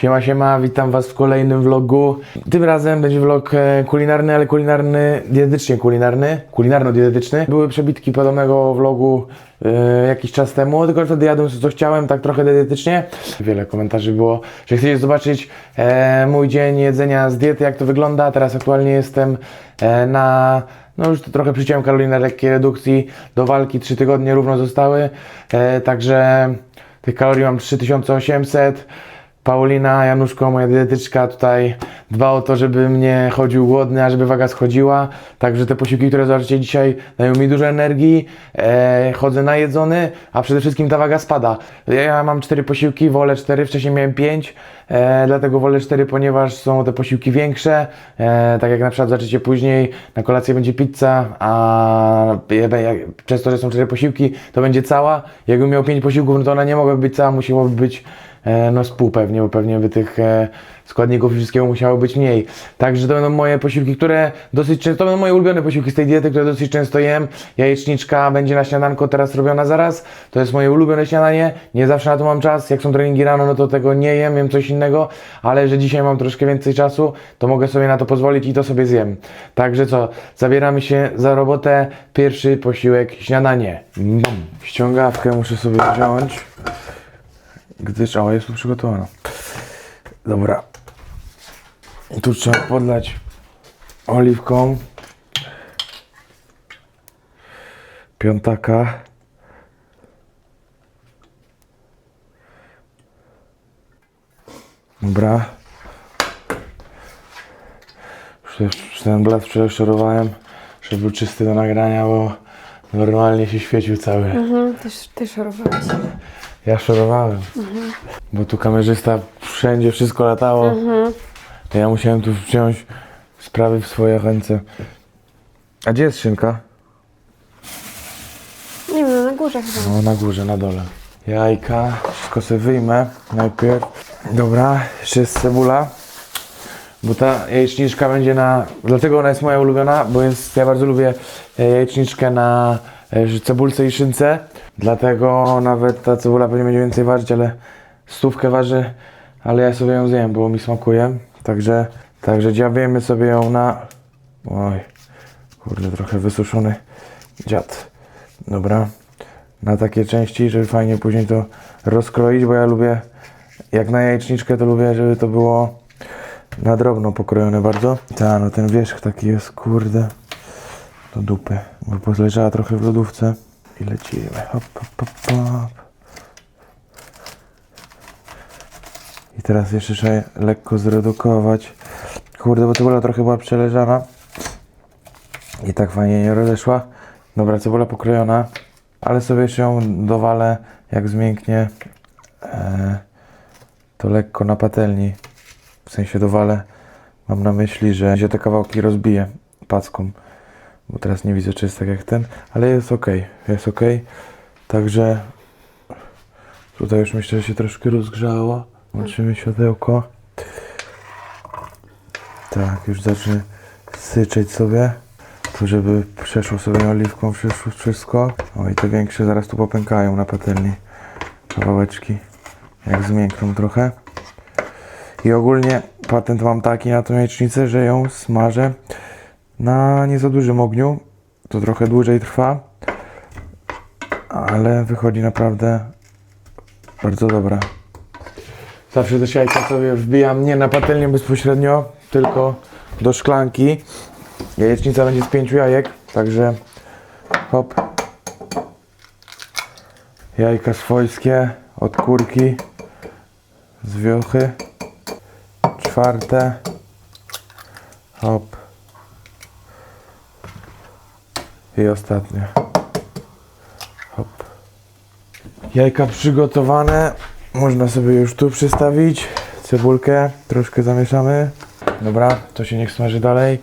Siema, siema, witam was w kolejnym vlogu. Tym razem będzie vlog kulinarny, ale kulinarno-dietetyczny. Były przebitki podobnego vlogu jakiś czas temu, tylko wtedy jadłem co chciałem, tak trochę dietetycznie. Wiele komentarzy było, że chcecie zobaczyć mój dzień jedzenia z diety, jak to wygląda. Teraz aktualnie jestem no już trochę przyciąłem kalorii na lekkiej redukcji do walki, 3 tygodnie równo zostały, także tych kalorii mam 3800. Paulina, Januszko, moja dietetyczka tutaj dba o to, żebym nie chodził głodny, a żeby waga schodziła. Także te posiłki, które zobaczycie dzisiaj, dają mi dużo energii, chodzę najedzony, a przede wszystkim ta waga spada. Ja mam 4 posiłki, wolę 4, wcześniej miałem 5, dlatego wolę 4, ponieważ są te posiłki większe. Tak jak na przykład zobaczycie później, na kolację będzie pizza, a przez to, że są 4 posiłki, to będzie cała. Jakbym miał 5 posiłków, no to ona nie mogłaby być cała, musiałoby być no z pół pewnie, bo pewnie by tych składników i wszystkiego musiało być mniej. Także to będą moje posiłki, które dosyć często, to będą moje ulubione posiłki z tej diety, które dosyć często jem. Jajeczniczka będzie na śniadanko teraz robiona zaraz. To jest moje ulubione śniadanie. Nie zawsze na to mam czas. Jak są treningi rano, no to tego nie jem coś innego. Ale że dzisiaj mam troszkę więcej czasu, to mogę sobie na to pozwolić i to sobie zjem. Także co, zabieramy się za robotę. Pierwszy posiłek, śniadanie. Ściągawkę muszę sobie wziąć, gdyż jest tu przygotowana. Dobra. Tu trzeba podlać oliwką. Piątaka. Dobra. Już ten blat wczoraj szorowałem, żeby był czysty do nagrania, bo normalnie się świecił cały. Ty szorowałeś. Ja szorowałem, bo tu kamerzysta wszędzie wszystko latało. Ja musiałem tu wziąć sprawy w swoje ręce. A gdzie jest szynka? Nie wiem, na górze chyba. No na górze, na dole. Jajka, wszystko sobie wyjmę najpierw. Dobra, jeszcze jest cebula, bo ta jajeczniczka będzie dlatego ona jest moja ulubiona, bo ja bardzo lubię jajeczniczkę na cebulce i szynce. Dlatego nawet ta cebula pewnie będzie więcej ważyć, ale 100 waży, ale ja sobie ją zjem, bo mi smakuje. Także dziabiemy sobie ją oj, kurde, trochę wysuszony dziad. Dobra, na takie części, żeby fajnie później to rozkroić, bo ja lubię, jak na jajeczniczkę, to lubię, żeby to było na drobno pokrojone bardzo. No ten wierzch taki jest, kurde, do dupy, bo leżała trochę w lodówce. I lecimy. Hop, hop, hop, hop. I teraz jeszcze trzeba lekko zredukować. Kurde, bo cebula trochę była przeleżana. I tak fajnie nie rozeszła. Dobra, cebula pokrojona. Ale sobie jeszcze ją dowalę, jak zmięknie. To lekko na patelni. W sensie dowalę. Mam na myśli, że się te kawałki rozbije packą. Bo teraz nie widzę, czy jest tak jak ten, ale jest ok, Także tutaj już myślę, że się troszkę rozgrzało. Włączymy światełko. Tak, już zacznę syczeć sobie, to żeby przeszło sobie oliwką wszystko. I te większe zaraz tu popękają na patelni kawałeczki, jak zmiękną trochę. I ogólnie patent mam taki na tą jajecznicę, że ją smażę na nie za dużym ogniu, to trochę dłużej trwa, ale wychodzi naprawdę bardzo dobra. Zawsze też jajka sobie wbijam nie na patelnię bezpośrednio, tylko do szklanki. Jajecznica będzie z 5 jajek, także hop. Jajka swojskie od kurki z wiochy. 4. Hop. I ostatnie. Hop. Jajka przygotowane. Można sobie już tu przystawić. Cebulkę troszkę zamieszamy. Dobra, to się niech smaży dalej.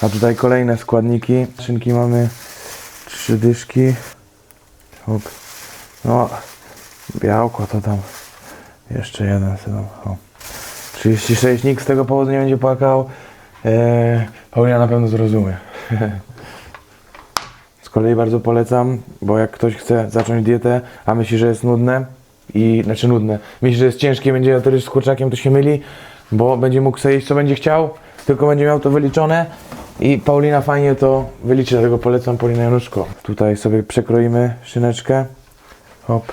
A tutaj kolejne składniki. Szynki mamy 3 dyszki. Hop. No, białko to tam. Jeszcze jeden sobie dam. 36, nikt z tego powodu nie będzie płakał. Paulina na pewno zrozumie. Z kolei bardzo polecam, bo jak ktoś chce zacząć dietę, a myśli, że jest nudne, i znaczy nudne. Myśli, że jest ciężkie, będzie jadł ryż z kurczakiem, to się myli, bo będzie mógł sobie jeść co będzie chciał, tylko będzie miał to wyliczone i Paulina fajnie to wyliczy, dlatego polecam Paulina Januszko. Tutaj sobie przekroimy szyneczkę, hop,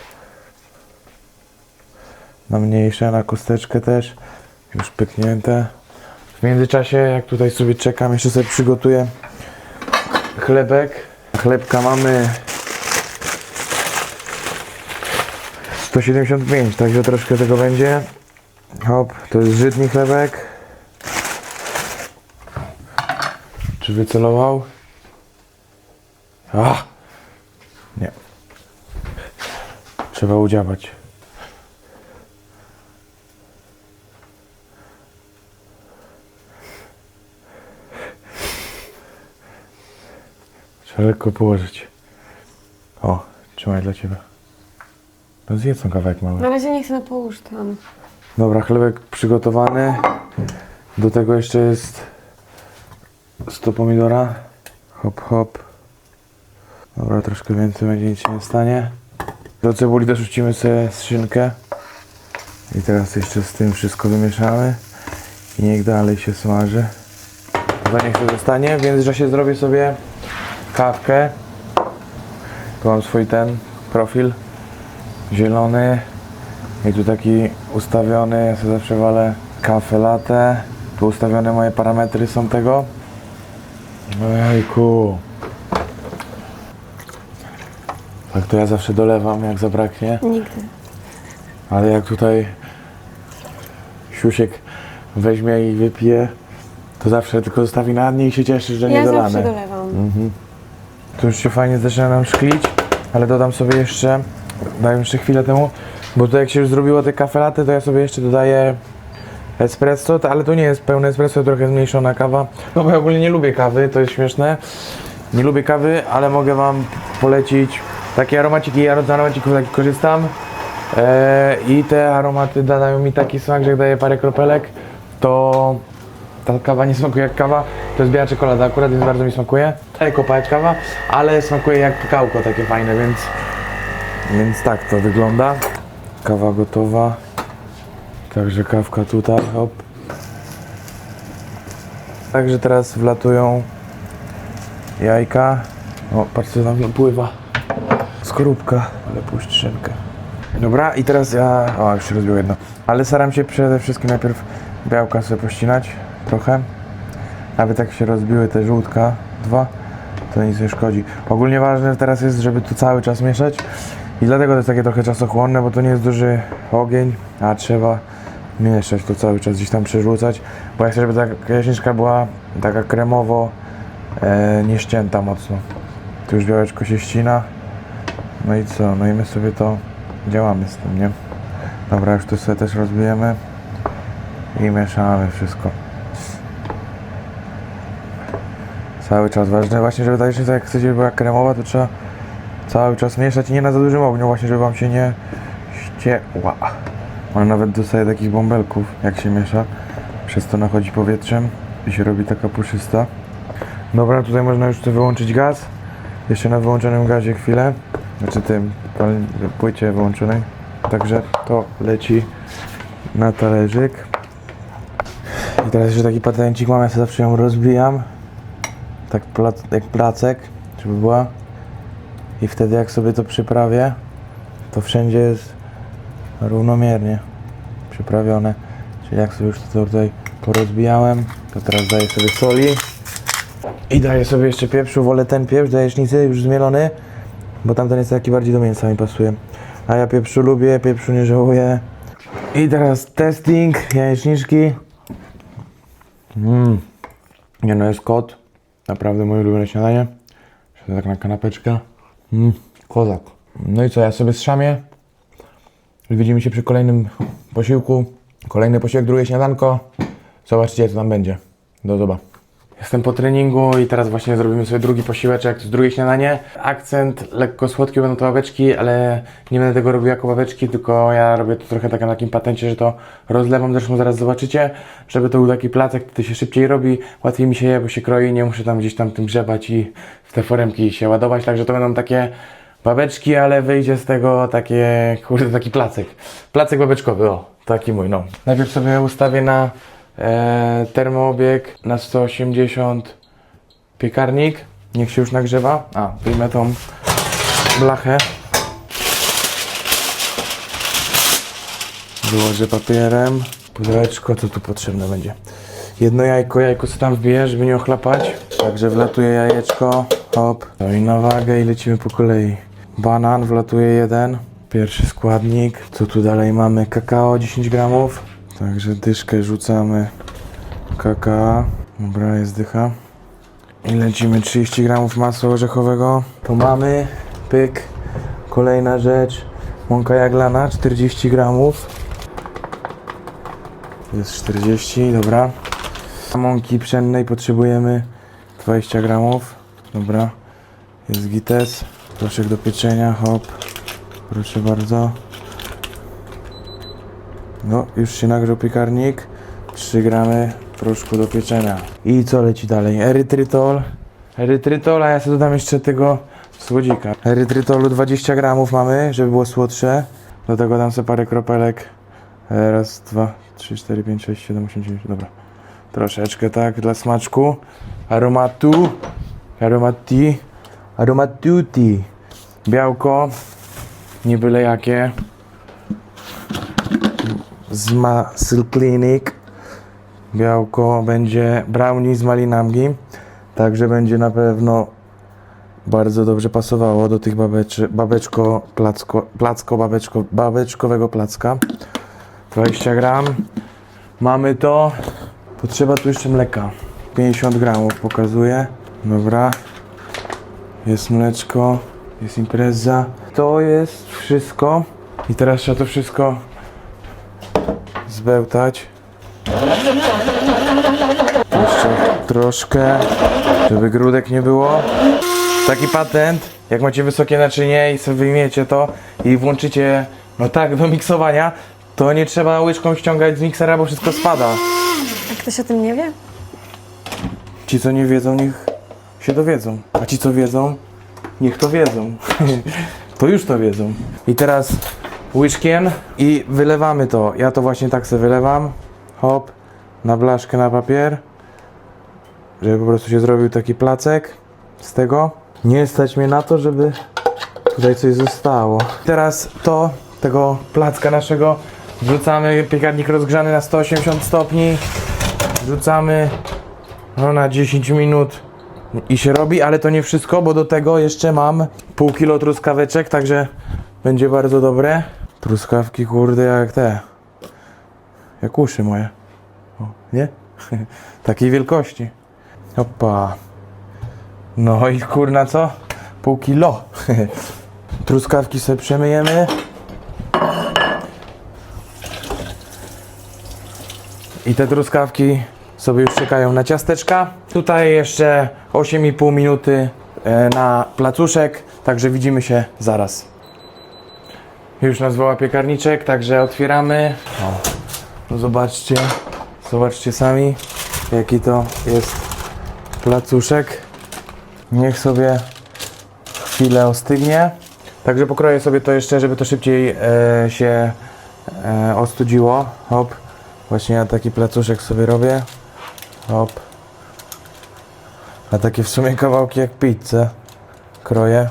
na mniejsze, na kosteczkę też, już pyknięte. W międzyczasie, jak tutaj sobie czekam, jeszcze sobie przygotuję chlebek. Chlebka mamy 175, także troszkę tego będzie. Hop, to jest żytni chlebek. Czy wycelował? Nie. Trzeba udziałać. Trzeba lekko położyć. O, trzymaj dla Ciebie. No zjedz ten kawałek mały. Na razie nie chcę, połóż tam. Dobra, chlebek przygotowany. Do tego jeszcze jest 100 pomidora. Hop, hop. Dobra, troszkę więcej będzie, nic się nie stanie. Do cebuli dorzucimy sobie szynkę. I teraz jeszcze z tym wszystko wymieszamy. I niech dalej się smaży. To niech to zostanie. W międzyczasie zrobię sobie kawkę. Tu mam swój ten profil zielony. I tu taki ustawiony, ja sobie zawsze walę kawę latte. Tu ustawione moje parametry są tego. Ojejku. Tak to ja zawsze dolewam, jak zabraknie. Nigdy. Ale jak tutaj siusiek weźmie i wypije, to zawsze tylko zostawi na dnie i się cieszy, że nie Ja dolane. zawsze dolewam. To już się fajnie zaczyna nam szklić, ale dodam sobie jeszcze, dałem jeszcze chwilę temu, bo tutaj jak się już zrobiło te kafe latte, to ja sobie jeszcze dodaję espresso, ale to nie jest pełne espresso, trochę zmniejszona kawa. No bo ja ogólnie nie lubię kawy, to jest śmieszne. Nie lubię kawy, ale mogę Wam polecić takie aromaciki, ja z aromacików takich korzystam. I te aromaty dają mi taki smak, że jak daję parę kropelek, to ta kawa nie smakuje jak kawa. To jest biała czekolada akurat, więc bardzo mi smakuje. Kopać kawa, ale smakuje jak kakałko takie fajne, więc tak to wygląda. Kawa gotowa. Także kawka tutaj, hop. Także teraz wlatują jajka. O, patrz co tam pływa. Skorupka, ale puść szynkę. Dobra, i teraz już się rozbiło jedno. Ale staram się przede wszystkim najpierw białka sobie pościnać trochę. Nawet jak się rozbiły te żółtka, to nic nie szkodzi. Ogólnie ważne teraz jest, żeby tu cały czas mieszać. I dlatego to jest takie trochę czasochłonne, bo to nie jest duży ogień, a trzeba mieszać to cały czas, gdzieś tam przerzucać. Bo ja chcę, żeby ta jaśniczka była taka kremowo, nie ścięta mocno. Tu już białeczko się ścina. No i co? No i my sobie to działamy z tym, nie? Dobra, już tu sobie też rozbijemy i mieszamy wszystko. Cały czas ważne właśnie, żeby ta jaśnica, jak chcecie, była kremowa, to trzeba cały czas mieszać i nie na za dużym ogniu, właśnie, żeby Wam się nie ścięła. Ona nawet dostaje takich bąbelków, jak się miesza. Przez to nachodzi powietrzem i się robi taka puszysta. Dobra, tutaj można już wyłączyć gaz. Jeszcze na wyłączonym gazie chwilę. Znaczy tym płycie wyłączonej. Także to leci na talerzyk. I teraz jeszcze taki patencik mam, ja sobie zawsze ją rozbijam. Tak jak placek, żeby była. I wtedy jak sobie to przyprawię, to wszędzie jest równomiernie przyprawione. Czyli jak sobie już to tutaj porozbijałem, to teraz daję sobie soli. I daję sobie jeszcze pieprzu, wolę ten pieprz do jajecznicy już zmielony, bo tamten jest taki bardziej do mięsa mi pasuje. A ja pieprzu lubię, pieprzu nie żałuję. I teraz testing jajeczniczki. Nie no, jest kot. Naprawdę moje ulubione śniadanie. Jeszcze tak na kanapeczkę. Kozak. No i co, ja sobie zszamię. Widzimy się przy kolejnym posiłku. Kolejny posiłek, drugie śniadanko. Zobaczcie, co tam będzie. Do zobaczenia. Jestem po treningu i teraz właśnie zrobimy sobie drugi posiłeczek, to jest drugie śniadanie. Akcent lekko słodki będą to ławeczki, ale nie będę tego robił jako ławeczki, tylko ja robię to trochę tak na takim patencie, że to rozlewam, zresztą zaraz zobaczycie, żeby to był taki placek, który się szybciej robi, łatwiej mi się je, bo się kroi, nie muszę tam gdzieś tam tym grzebać i w te foremki się ładować, także to będą takie babeczki, ale wyjdzie z tego takie, kurde, taki placek. Placek babeczkowy, o, taki mój, no. Najpierw sobie ustawię na termoobieg na 180 piekarnik. Niech się już nagrzewa. A, wyjmę tą blachę. Wyłożę papierem. Pudełeczko, co tu potrzebne będzie? Jedno jajko co tam wbiję, żeby nie ochlapać. Także wlatuje jajeczko, hop. No i na wagę i lecimy po kolei. Banan wlatuje 1. Pierwszy składnik. Co tu dalej mamy? Kakao 10 gramów. Także dyszkę rzucamy. Kakao. Dobra, jest dycha. I lecimy 30 gramów masła orzechowego. To mamy. Pyk. Kolejna rzecz. Mąka jaglana 40 gramów. Jest 40, dobra. Mąki pszennej potrzebujemy 20 gramów. Dobra. Jest gites. Proszek do pieczenia, hop. Proszę bardzo. No, już się nagrzał piekarnik. 3 gramy proszku do pieczenia. I co leci dalej? Erytrytol. Erytrytol, a ja sobie dodam jeszcze tego słodzika. Erytrytolu 20 gramów mamy, żeby było słodsze. Do tego dam sobie parę kropelek. Raz, 2, 3, 4, 5, 6, 7, 8, 9, dobra. Troszeczkę tak, dla smaczku. Aromatuti. Białko. Nie byle jakie. Z Muscle Clinic. Białko będzie brownie z malinami. Także będzie na pewno bardzo dobrze pasowało do tych babeczkowego placka. 20 gram. Mamy to. Potrzeba tu jeszcze mleka. 50 gramów pokazuję. Dobra. Jest mleczko. Jest impreza. To jest wszystko. I teraz trzeba to wszystko zbełtać. Jeszcze troszkę, żeby grudek nie było. Taki patent, jak macie wysokie naczynie i sobie wyjmiecie to i włączycie, no tak, do miksowania, to nie trzeba łyżką ściągać z miksera, bo wszystko spada. A ktoś o tym nie wie? Ci, co nie wiedzą, niech się dowiedzą. A ci, co wiedzą, niech to wiedzą. To już to wiedzą. I teraz łyżkiem i wylewamy to. Ja to właśnie tak sobie wylewam. Hop, na blaszkę, na papier. Żeby po prostu się zrobił taki placek z tego. Nie stać mnie na to, żeby tutaj coś zostało. Teraz tego placka naszego wrzucamy, piekarnik rozgrzany na 180 stopni. Wrzucamy na 10 minut i się robi, ale to nie wszystko, bo do tego jeszcze mam pół kilo truskaweczek, także będzie bardzo dobre. Truskawki, kurde, jak uszy moje. O, nie? Takiej wielkości. Opa. No i kurna co? Pół kilo. Truskawki sobie przemyjemy. I te truskawki sobie już czekają na ciasteczka. Tutaj jeszcze 8,5 minuty na placuszek, także widzimy się zaraz. Już nas woła piekarniczek, także otwieramy. O, no zobaczcie sami, jaki to jest placuszek. Niech sobie chwilę ostygnie. Także pokroję sobie to jeszcze, żeby to szybciej się ostudziło. Hop. Właśnie ja taki placuszek sobie robię. Hop. A takie w sumie kawałki jak pizzę kroję.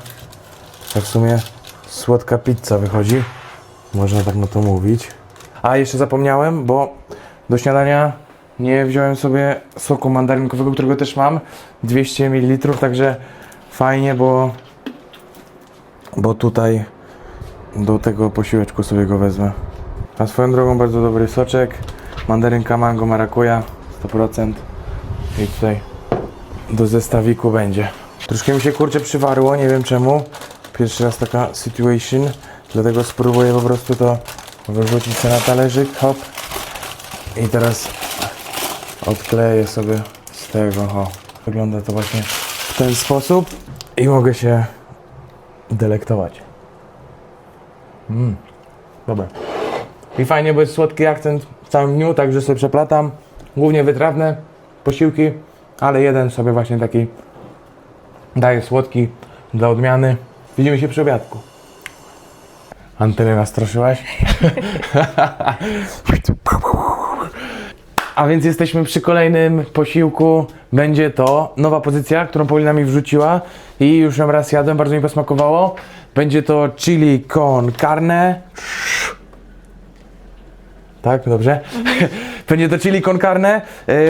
Tak w sumie słodka pizza wychodzi. Można tak na to mówić. A jeszcze zapomniałem, bo do śniadania nie wziąłem sobie soku mandarynkowego, którego też mam. 200 ml, także fajnie, bo tutaj do tego posiłeczku sobie go wezmę. A swoją drogą bardzo dobry soczek. Mandarynka, mango, marakuja 100%. I tutaj do zestawiku będzie. Troszkę mi się kurczę przywarło, nie wiem czemu. Pierwszy raz taka situation, dlatego spróbuję po prostu to wyrzucić sobie na talerzyk, hop. I teraz odkleję sobie z tego, o. Wygląda to właśnie w ten sposób i mogę się delektować. Dobra. I fajnie, bo jest słodki akcent w całym dniu, także sobie przeplatam. Głównie wytrawne posiłki, ale jeden sobie właśnie taki daje słodki dla odmiany. Widzimy się przy obiadku. Antenę nastraszyłaś? A więc jesteśmy przy kolejnym posiłku. Będzie to nowa pozycja, którą Paulina mi wrzuciła i już ją raz jadłem, bardzo mi posmakowało. Będzie to chili con carne. Tak, dobrze? Będzie to chili con carne.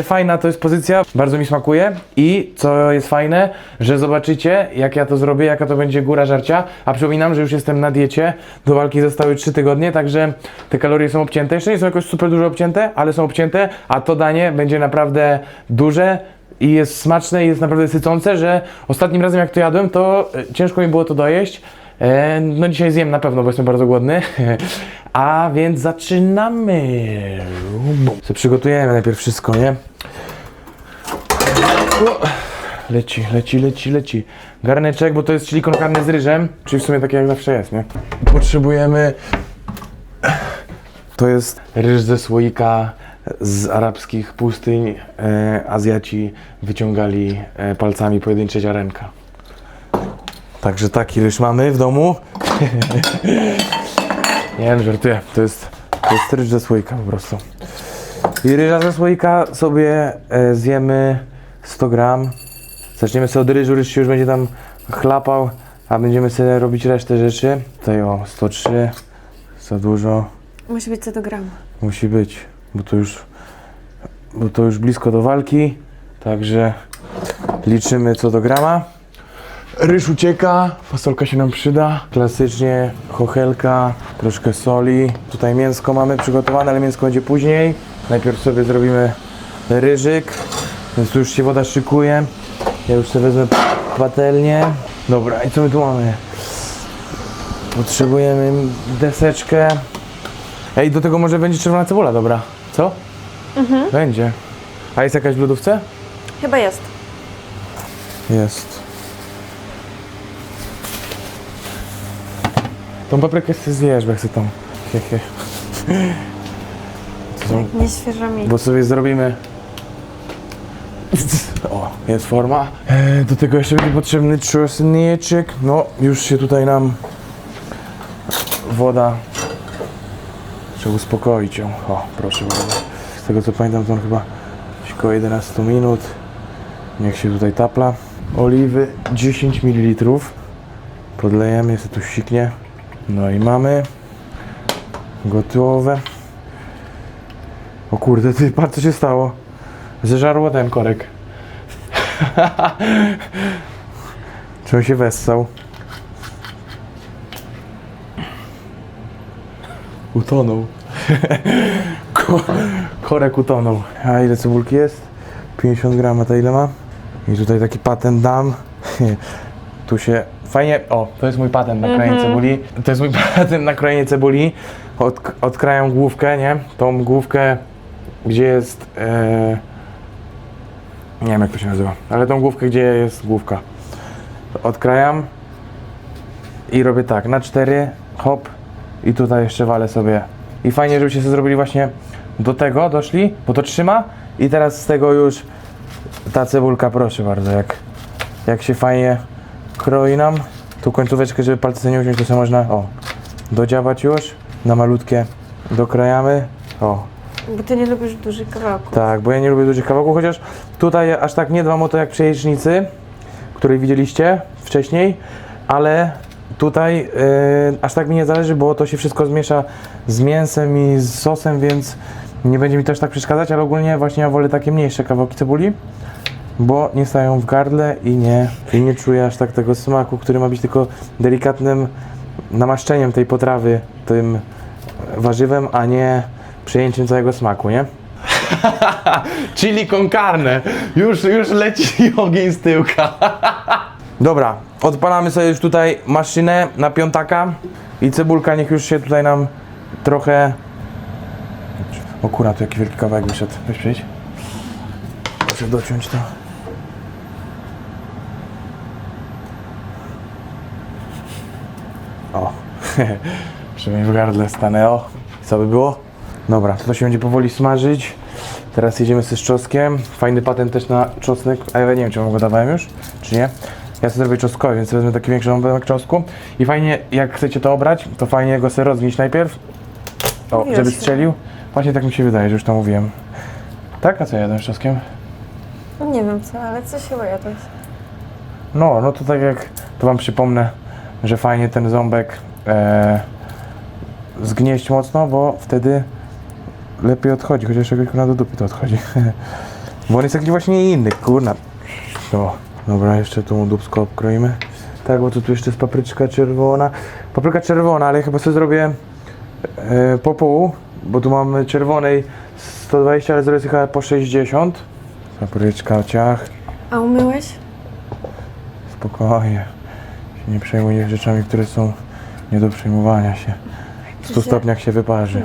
Fajna to jest pozycja, bardzo mi smakuje. I co jest fajne, że zobaczycie, jak ja to zrobię, jaka to będzie góra żarcia. A przypominam, że już jestem na diecie. Do walki zostały 3 tygodnie, także te kalorie są obcięte. Jeszcze nie są jakoś super dużo obcięte, ale są obcięte, a to danie będzie naprawdę duże. I jest smaczne i jest naprawdę sycące, że ostatnim razem jak to jadłem, to ciężko mi było to dojeść. No dzisiaj zjem na pewno, bo jestem bardzo głodny. A więc zaczynamy. Co przygotujemy najpierw wszystko, nie? Leci. Garneczek, bo to jest chili con carne z ryżem, czyli w sumie takie jak zawsze jest, nie? Potrzebujemy... To jest ryż ze słoika z arabskich pustyń. Azjaci wyciągali palcami pojedyncze ziarenka. Także taki ryż mamy w domu. Nie wiem, żartuję. To jest ryż ze słoika po prostu. I ryża ze słoika sobie zjemy 100 gram. Zaczniemy sobie od ryżu, ryż się już będzie tam chlapał, a będziemy sobie robić resztę rzeczy. Tutaj o 103, za dużo. Musi być co do grama. Musi być, bo to już blisko do walki. Także liczymy co do grama. Ryż ucieka, fasolka się nam przyda. Klasycznie chochelka, troszkę soli. Tutaj mięsko mamy przygotowane, ale mięsko będzie później. Najpierw sobie zrobimy ryżyk, więc tu już się woda szykuje. Ja już sobie wezmę patelnię. Dobra, i co my tu mamy? Potrzebujemy deseczkę. Ej, do tego może będzie czerwona cebula, dobra. Co? Będzie. A jest jakaś w lodówce? Chyba jest. Jest. Tą paprykę sobie zjesz, bo jak chcę tą. Nie świeża mi. Bo sobie zrobimy... O, jest forma. Do tego jeszcze będzie potrzebny czosneczek. No, już się tutaj nam woda... Trzeba uspokoić ją. O, proszę bardzo. Z tego co pamiętam, to on chyba około 11 minut. Niech się tutaj tapla. Oliwy 10 ml. Podlejemy, jest tu siknie. No i mamy gotowe. O kurde, ty, patrz co się stało. Zeżarło ten korek. Czy on się wessał? Utonął. Korek utonął. A ile cebulki jest? 50 gram, a to ile ma? I tutaj taki patent dam. Tu się fajnie... O, to jest mój patent na krojenie cebuli. To jest mój patent na krojenie cebuli. Odkrajam główkę, nie? Tą główkę, gdzie jest... nie wiem jak to się nazywa, ale tą główkę, gdzie jest główka. Odkrajam i robię tak, na 4, hop, i tutaj jeszcze walę sobie. I fajnie, żebyście sobie zrobili właśnie do tego, doszli, bo to trzyma. I teraz z tego już ta cebulka, proszę bardzo, jak się fajnie kroi nam. Tu końcóweczkę, żeby palce nie uciąć, to sobie można, o, dodziałać już. Na malutkie dokrajamy, o. Bo ty nie lubisz dużych kawałków. Tak, bo ja nie lubię dużych kawałków, chociaż tutaj aż tak nie dbam o to jak przy jajecznicy, której widzieliście wcześniej, ale tutaj aż tak mi nie zależy, bo to się wszystko zmiesza z mięsem i z sosem, więc nie będzie mi też tak przeszkadzać, ale ogólnie właśnie ja wolę takie mniejsze kawałki cebuli, bo nie stają w gardle i nie czuję aż tak tego smaku, który ma być tylko delikatnym namaszczeniem tej potrawy tym warzywem, a nie przejęciem całego smaku, nie? Chili con carne. Już leci ogień z tyłka. Dobra, odpalamy sobie już tutaj maszynę na piątaka i cebulka niech już się tutaj nam trochę... O kurwa, tu jaki wielki kawałek wyszedł. Weź przyjdź. Muszę dociąć to. O, przynajmniej w gardle stanę, o. Co by było? Dobra, to się będzie powoli smażyć. Teraz jedziemy z czosnkiem. Fajny patent też na czosnek, a ja nie wiem, czy wam go dawałem już, czy nie. Ja sobie zrobię czosnkowy, więc wezmę taki większy ząbek czosnku. I fajnie, jak chcecie to obrać, to fajnie go sobie rozgnieść najpierw. O, Mówiłeś żeby chyba. strzelił. Właśnie tak mi się wydaje, że już to mówiłem. Tak? A co jadłem z czosnkiem? No nie wiem co, ale coś chyba jadłeś. No to tak jak, to wam przypomnę, że fajnie ten ząbek zgnieść mocno, bo wtedy lepiej odchodzi, chociaż jakoś kurna do dupy to odchodzi. Bo on jest taki właśnie inny, kurna. O, dobra, jeszcze tu dupsko obkroimy. Tak, bo to tu jeszcze jest papryczka czerwona. Papryka czerwona, ale chyba sobie zrobię po pół, bo tu mamy czerwonej 120, ale zrobię sobie chyba po 60. Papryczka, ciach. A umyłeś? Spokojnie. Się nie przejmuj rzeczami, które są nie do przejmowania się. W 100 stopniach się wyparzy.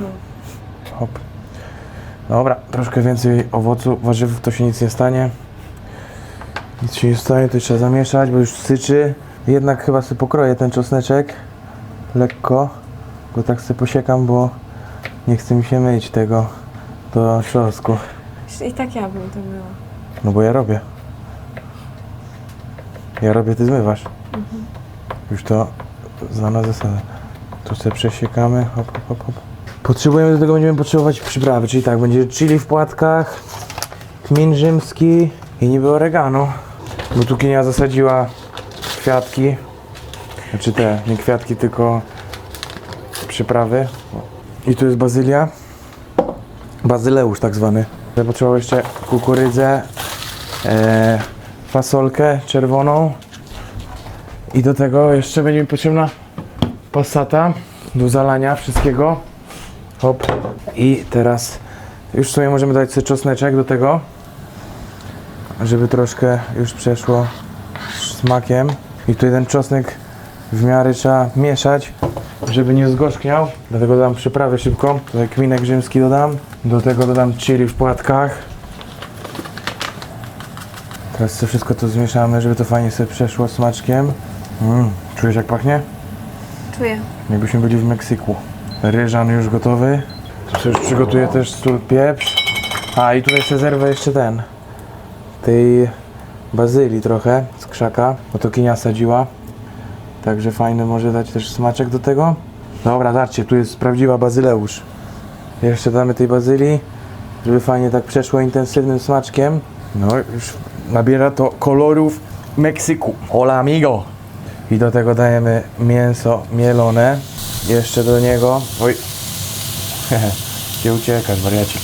Hop. Dobra, troszkę więcej owoców, warzyw, to się nic nie stanie. Nic się nie stanie, to trzeba zamieszać, bo już syczy. Jednak chyba sobie pokroję ten czosneczek. Lekko. Go tak sobie posiekam, bo nie chce mi się myć tego do czosnku. I tak ja bym to myła. No bo ja robię. Ja robię, ty zmywasz. Już to znana zasada. Tu sobie przesiekamy. Hop, hop, hop, hop. Potrzebujemy do tego, będziemy potrzebować przyprawy, czyli tak, będzie chili w płatkach, kmin rzymski i niby oregano. Bo tu Kinia zasadziła kwiatki. Znaczy nie kwiatki, tylko przyprawy. I tu jest bazylia. Bazyleusz tak zwany. Potrzebował jeszcze kukurydzę, fasolkę czerwoną. I do tego jeszcze będzie mi potrzebna passata do zalania wszystkiego. Hop. I teraz już sobie możemy dać sobie czosneczek do tego, żeby troszkę już przeszło smakiem. I tu ten czosnek w miarę trzeba mieszać, żeby nie zgorzkniał. Dlatego dodam przyprawy szybko. Tutaj kminek rzymski dodam. Do tego dodam chili w płatkach. Teraz sobie wszystko to zmieszamy, żeby to fajnie sobie przeszło smaczkiem. Czujesz jak pachnie? Czuję. Jakbyśmy byli w Meksyku. Ryżan już gotowy. Tu sobie już przygotuję też sól, pieprz. A i tutaj sobie zerwę jeszcze tej bazylii trochę z krzaka, bo to Kinia sadziła. Także fajny może dać też smaczek do tego. Dobra, zobaczcie, tu jest prawdziwa bazyleusz. Jeszcze damy tej bazylii, żeby fajnie tak przeszło intensywnym smaczkiem. No już nabiera to kolorów Meksyku. Hola amigo! I do tego dajemy mięso mielone. Jeszcze do niego... Oj! Gdzie uciekasz, wariacik?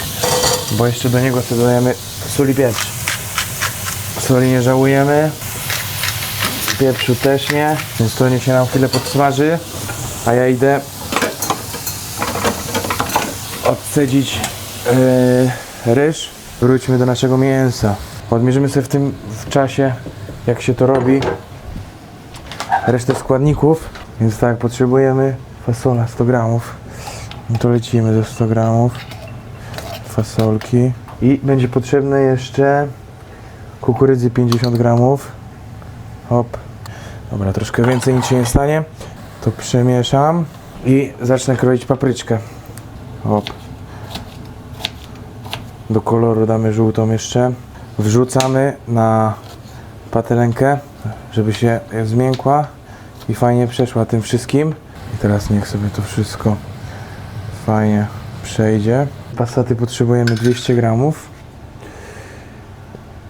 Bo jeszcze do niego sobie dodajemy sól i pieprz. Soli nie żałujemy. Pieprzu też nie. Więc to niech się nam chwilę podsmaży. A ja idę odcedzić ryż. Wróćmy do naszego mięsa. Odmierzymy sobie w czasie, jak się to robi, resztę składników. Więc tak, potrzebujemy fasola 100 gramów. No to lecimy ze 100 gramów fasolki. I będzie potrzebne jeszcze kukurydzy 50 gramów. Hop. Dobra, troszkę więcej, nic się nie stanie. To przemieszam i zacznę kroić papryczkę. Hop. Do koloru damy żółtą jeszcze. Wrzucamy na patelenkę, żeby się zmiękła i fajnie przeszła tym wszystkim. I teraz niech sobie to wszystko fajnie przejdzie. Passaty potrzebujemy 200 gramów.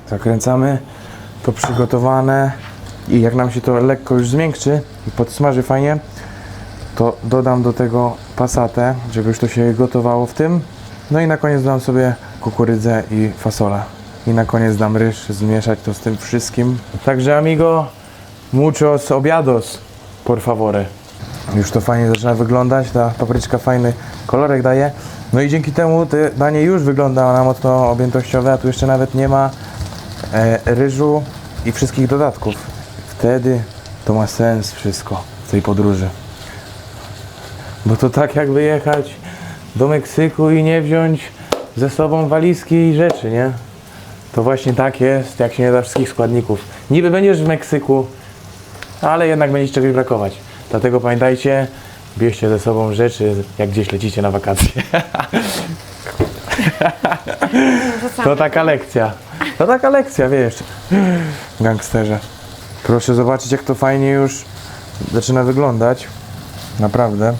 Zakręcamy to przygotowane i jak nam się to lekko już zmiękczy i podsmaży fajnie, to dodam do tego passatę, żeby już to się gotowało w tym. No i na koniec dam sobie kukurydzę i fasolę. I na koniec dam ryż, zmieszać to z tym wszystkim. Także amigo, muchos obiados, por favore. Już to fajnie zaczyna wyglądać, ta papryczka fajny kolorek daje. No i dzięki temu to danie już wygląda na mocno objętościowe, a tu jeszcze nawet nie ma ryżu i wszystkich dodatków. Wtedy to ma sens wszystko w tej podróży. Bo to tak jak wyjechać do Meksyku i nie wziąć ze sobą walizki i rzeczy, nie? To właśnie tak jest, jak się nie da wszystkich składników. Niby będziesz w Meksyku, ale jednak będzie czegoś brakować. Dlatego pamiętajcie, bierzcie ze sobą rzeczy, jak gdzieś lecicie na wakacje. To taka lekcja. To taka lekcja, wiesz. Gangsterze. Proszę zobaczyć, jak to fajnie już zaczyna wyglądać. Naprawdę.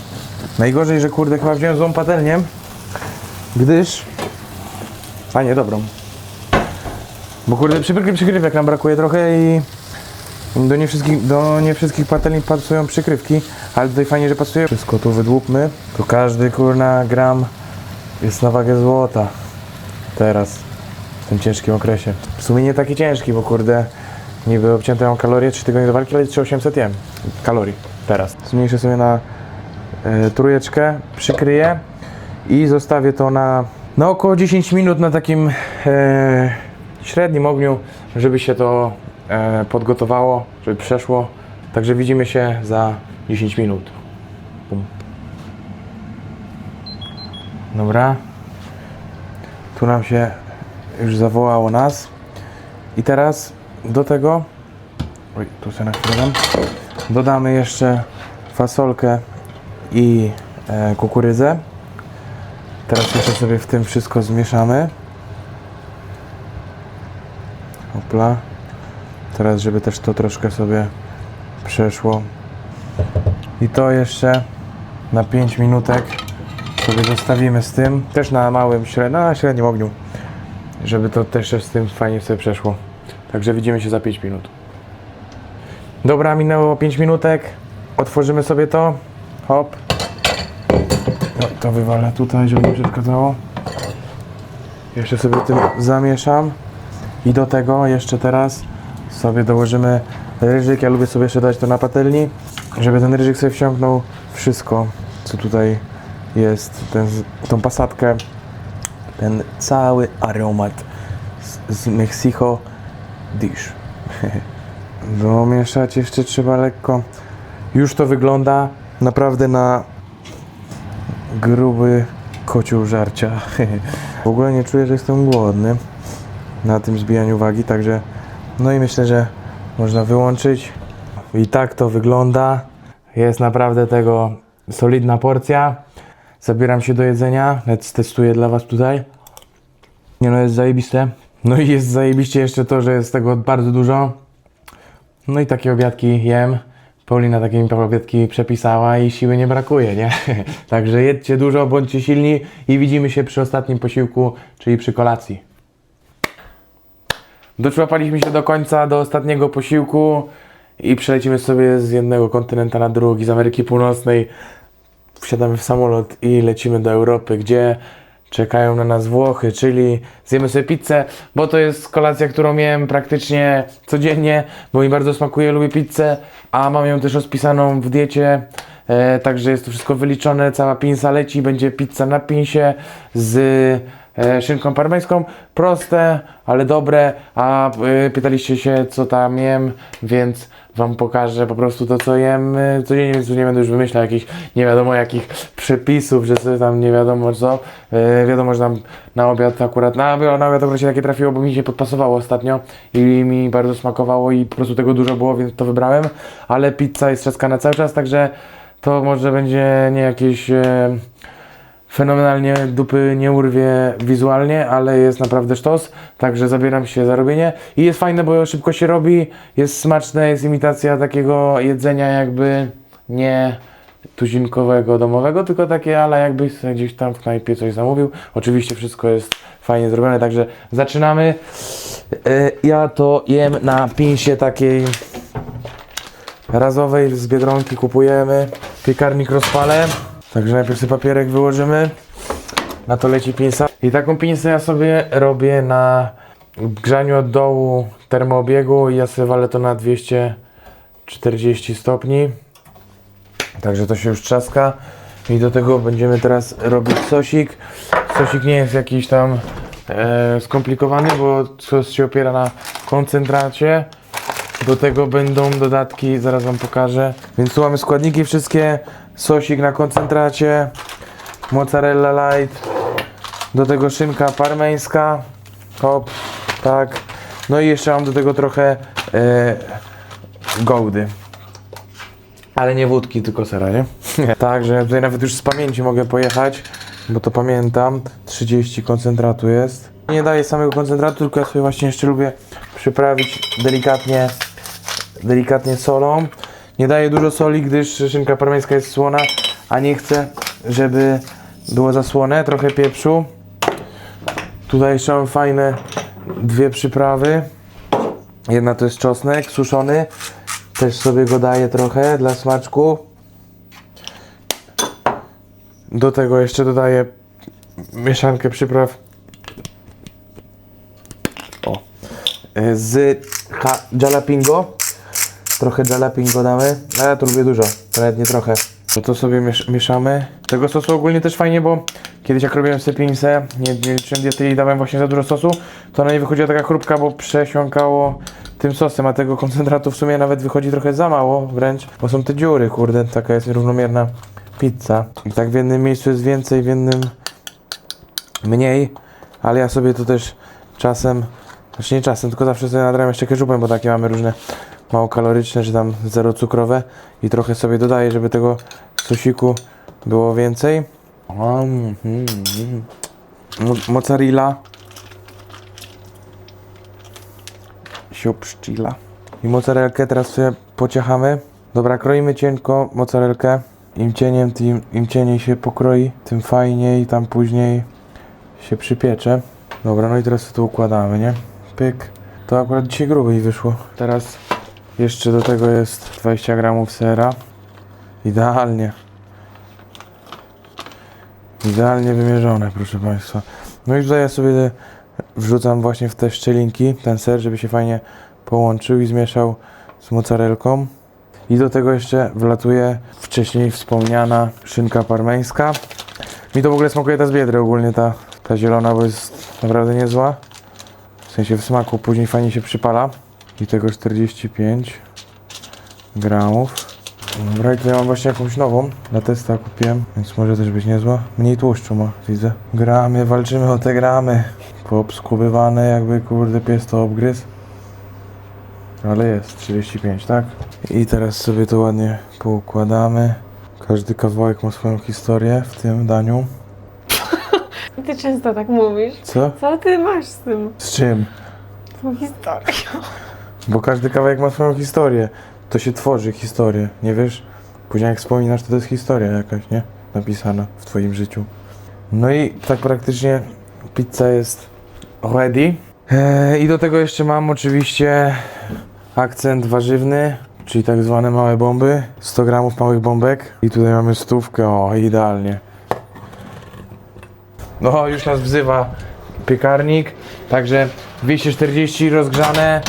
Najgorzej, że kurde, chyba wziąłem złą patelnię, gdyż... A nie, dobrą. Bo kurde, przykrywek nam brakuje trochę i do nie wszystkich patelni pasują przykrywki, ale tutaj fajnie, że pasuje. Wszystko tu wydłupmy. To każdy kurna gram jest na wagę złota. Teraz, w tym ciężkim okresie. W sumie nie taki ciężki, bo kurde, niby obcięte mam kalorie 3 tygodnie do walki, ale 3800 jem kalorii teraz. Zmniejszę sobie na trójeczkę, przykryję i zostawię to na około 10 minut na takim średnim ogniu, żeby się to podgotowało, żeby przeszło. Także widzimy się za 10 minut. Bum. Dobra. Tu nam się już zawołało nas. I teraz do tego, oj, tu sobie nachwylam, dodamy jeszcze fasolkę i kukurydzę. Teraz jeszcze sobie w tym wszystko zmieszamy. Hopla. Teraz, żeby też to troszkę sobie przeszło. I to jeszcze na 5 minutek sobie zostawimy z tym. Też na małym, średnim ogniu. Żeby to też z tym fajnie sobie przeszło. Także widzimy się za 5 minut. Dobra, minęło 5 minutek. Otworzymy sobie to. Hop. No, to wywalę tutaj, żeby nie przeszkadzało. Jeszcze sobie tym zamieszam. I do tego jeszcze teraz sobie dołożymy ryżyk. Ja lubię sobie jeszcze dać to na patelni, żeby ten ryżyk sobie wciągnął wszystko, co tutaj jest, tą pasatkę, ten cały aromat z Mexico dish. Domieszać jeszcze trzeba lekko. Już to wygląda naprawdę na gruby kocioł żarcia. W ogóle nie czuję, że jestem głodny na tym zbijaniu wagi, także no i myślę, że można wyłączyć. I tak to wygląda. Jest naprawdę tego solidna porcja. Zabieram się do jedzenia. Testuję dla was tutaj. Nie no, jest zajebiste. No i jest zajebiście jeszcze to, że jest tego bardzo dużo. No i takie obiadki jem. Paulina takie mi obiadki przepisała i siły nie brakuje, nie? Także jedźcie dużo, bądźcie silni i widzimy się przy ostatnim posiłku, czyli przy kolacji. Doczłapaliśmy się do końca, do ostatniego posiłku i przelecimy sobie z jednego kontynenta na drugi, z Ameryki Północnej. Wsiadamy w samolot i lecimy do Europy, gdzie czekają na nas Włochy, czyli zjemy sobie pizzę, bo to jest kolacja, którą jem praktycznie codziennie, bo mi bardzo smakuje, lubię pizzę, a mam ją też rozpisaną w diecie, także jest to wszystko wyliczone, cała pinsa leci, będzie pizza na pinsie z szynką parmeńską, proste, ale dobre, a pytaliście się, co tam jem, więc wam pokażę po prostu to, co jem codziennie, więc nie będę już wymyślał jakichś nie wiadomo jakich przepisów, że sobie tam nie wiadomo co. Wiadomo, że tam na obiad akurat, na obiad akurat się takie trafiło, bo mi się podpasowało ostatnio i mi bardzo smakowało i po prostu tego dużo było, więc to wybrałem, ale pizza jest trzaskana cały czas, także to może będzie nie jakieś fenomenalnie dupy nie urwie wizualnie, ale jest naprawdę sztos, także zabieram się za robienie i jest fajne, bo szybko się robi, jest smaczne, jest imitacja takiego jedzenia jakby nie tuzinkowego, domowego, tylko takie ale jakbyś gdzieś tam w knajpie coś zamówił. Oczywiście wszystko jest fajnie zrobione, także zaczynamy. Ja to jem na pinsie takiej razowej z Biedronki, kupujemy, piekarnik rozpalę. Także najpierw sobie papierek wyłożymy, na to leci pinsa. I taką pinsę ja sobie robię na grzaniu od dołu termoobiegu i ja sobie walę to na 240 stopni. Także to się już trzaska. I do tego będziemy teraz robić sosik. Sosik nie jest jakiś tam skomplikowany, bo sos się opiera na koncentracie. Do tego będą dodatki, zaraz wam pokażę. Więc tu mamy składniki wszystkie. Sosik na koncentracie, mozzarella light, do tego szynka parmeńska, hop, tak. No i jeszcze mam do tego trochę gołdy. Ale nie wódki, tylko sera, nie? Także tutaj nawet już z pamięci mogę pojechać, bo to pamiętam. 30 koncentratu jest. Nie daję samego koncentratu, tylko ja sobie właśnie jeszcze lubię przyprawić delikatnie delikatnie solą. Nie daję dużo soli, gdyż szynka parmeńska jest słona, a nie chcę, żeby było za słone. Trochę pieprzu. Tutaj jeszcze mam fajne dwie przyprawy. Jedna to jest czosnek suszony. Też sobie go daję trochę dla smaczku. Do tego jeszcze dodaję mieszankę przypraw z jalapingo. Trochę jalapingo damy, ale ja to lubię dużo, to nawet nie trochę. No to sobie mieszamy. Tego sosu ogólnie też fajnie, bo kiedyś jak robiłem sepinsę, nie liczyłem diety i dałem właśnie za dużo sosu, to ona nie wychodziła taka chrupka, bo przesiąkało tym sosem, a tego koncentratu w sumie nawet wychodzi trochę za mało wręcz, bo są te dziury, kurde, taka jest nierównomierna pizza. I tak w jednym miejscu jest więcej, w jednym mniej, ale ja sobie to też czasem, znaczy nie czasem, tylko zawsze sobie nadrabiam jeszcze keczupem, bo takie mamy różne mało kaloryczne, czy tam zero cukrowe i trochę sobie dodaję, żeby tego sosiku było więcej. Mozzarella. Siopszcila. I mozzarelkę teraz sobie pociechamy. Dobra, kroimy cienko mozzarelkę. Im cieniej się pokroi, tym fajniej, tam później się przypiecze. Dobra, no i teraz to układamy, nie? Pyk. To akurat dzisiaj grubiej wyszło. Teraz jeszcze do tego jest 20 gramów sera. Idealnie. Idealnie wymierzone, proszę Państwa. No i tutaj ja sobie wrzucam właśnie w te szczelinki ten ser, żeby się fajnie połączył i zmieszał z mozzarelką. I do tego jeszcze wlatuje wcześniej wspomniana szynka parmeńska. Mi to w ogóle smakuje ta z Biedry ogólnie, ta zielona, bo jest naprawdę niezła. W sensie w smaku, później fajnie się przypala. I tego 45 gramów. Dobra, i tutaj mam właśnie jakąś nową. Na testa kupiłem, więc może też być niezła. Mniej tłuszczu ma, widzę. Gramy, walczymy o te gramy. Poobskubywane, jakby kurde pies to obgryzł. Ale jest 35, tak? I teraz sobie to ładnie poukładamy. Każdy kawałek ma swoją historię w tym daniu. Ty często tak mówisz. Co? Co ty masz z tym? Z czym? Tą historią. Bo każdy kawałek ma swoją historię. To się tworzy historię, nie wiesz? Później jak wspominasz, to jest historia jakaś, nie? Napisana w twoim życiu. No i tak praktycznie pizza jest ready. I do tego jeszcze mam oczywiście akcent warzywny, czyli tak zwane małe bomby. 100 gramów małych bombek. I tutaj mamy stówkę, o idealnie. No już nas wzywa piekarnik, także 240 rozgrzane,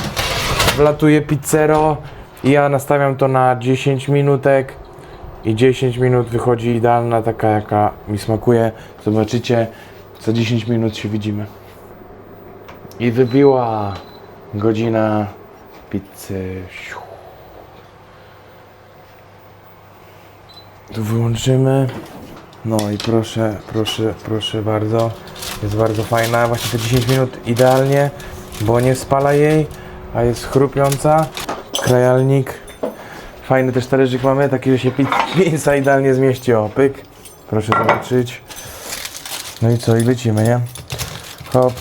wlatuje pizzero i ja nastawiam to na 10 minutek i 10 minut wychodzi idealna, taka jaka mi smakuje. Zobaczycie, za 10 minut się widzimy. I wybiła godzina pizzy. Tu wyłączymy. No i proszę bardzo. Jest bardzo fajna. Właśnie te 10 minut idealnie, bo nie spala jej, a jest chrupiąca. Krajalnik. Fajny też talerzyk mamy, taki, że się pizza idealnie zmieści. O, pyk. Proszę zobaczyć. No i co? I lecimy, nie? Hop.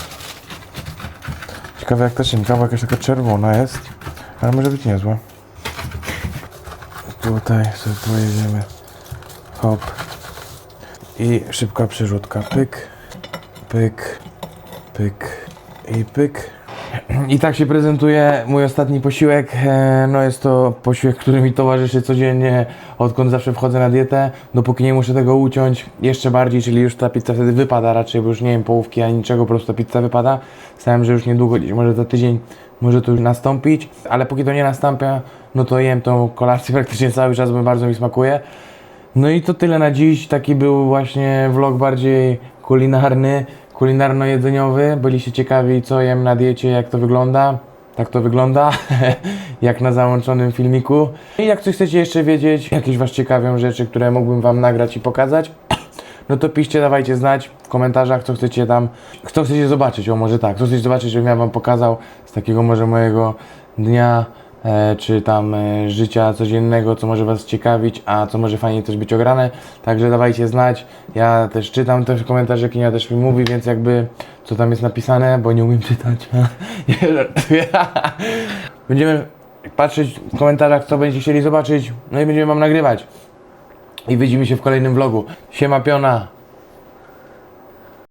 Ciekawe jak ta szynka, bo jakaś taka czerwona jest. Ale może być niezła. Tutaj sobie pojedziemy. Hop. I szybka przerzutka. Pyk, pyk, pyk i pyk. I tak się prezentuje mój ostatni posiłek. No jest to posiłek, który mi towarzyszy codziennie, odkąd zawsze wchodzę na dietę. Dopóki nie muszę tego uciąć jeszcze bardziej, czyli już ta pizza wtedy wypada raczej, bo już nie jem połówki ani niczego, po prostu ta pizza wypada. Stałem, że już niedługo, gdzieś może za tydzień może to już nastąpić, ale póki to nie nastąpia, no to jem tą kolację praktycznie cały czas, bo bardzo mi smakuje. No i to tyle na dziś. Taki był właśnie vlog bardziej kulinarny, kulinarno-jedzeniowy. Byliście ciekawi, co jem na diecie, jak to wygląda. Tak to wygląda, jak na załączonym filmiku. I jak coś chcecie jeszcze wiedzieć, jakieś was ciekawią rzeczy, które mógłbym wam nagrać i pokazać, no to piszcie, dawajcie znać w komentarzach, co chcecie zobaczyć, o może tak, co chcecie zobaczyć, żebym ja wam pokazał z takiego może mojego dnia, czy tam życia codziennego, co może was ciekawić, a co może fajnie też być ograne. Także dawajcie znać. Ja też czytam te komentarze, Kinia też mi mówi, więc jakby co tam jest napisane, bo nie umiem czytać. Nie żartuję. Będziemy patrzeć w komentarzach, co będziecie chcieli zobaczyć, no i będziemy wam nagrywać. I widzimy się w kolejnym vlogu. Siema piona!